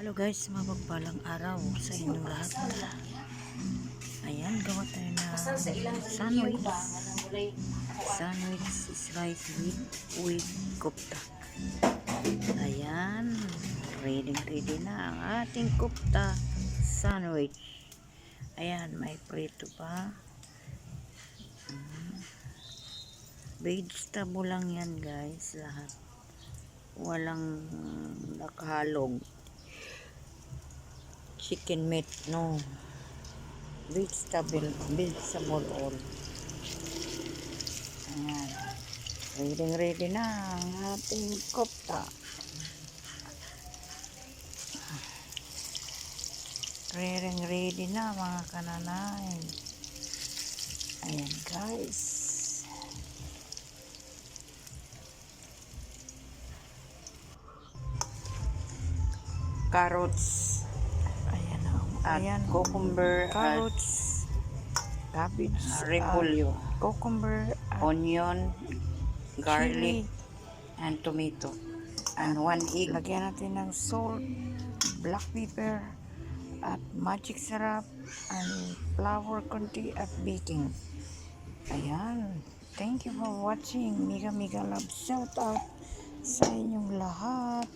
Hello guys, mapagpalang araw sa inyong lahat. Ayan, gawa tayo na sandwich. Sandwich is rice with kofta. Ayan, ready na ang ating kofta sandwich. Ayan, may prito pa. Vegetable lang yan guys, lahat. Walang nakahalog chicken meat, no. Vegetable oil. Ayan, ready na ang ating kofta. Ready na mga kananay. Ayan guys, carrots, ayan, cucumber, carrots, cabbage, repolyo, cucumber, onion, garlic, chili, and tomato, and 1 egg. Lagyan natin ng salt, black pepper, at magic syrup, and flour konti at baking. Ayan, thank you for watching. Mega love shout out sa inyong lahat.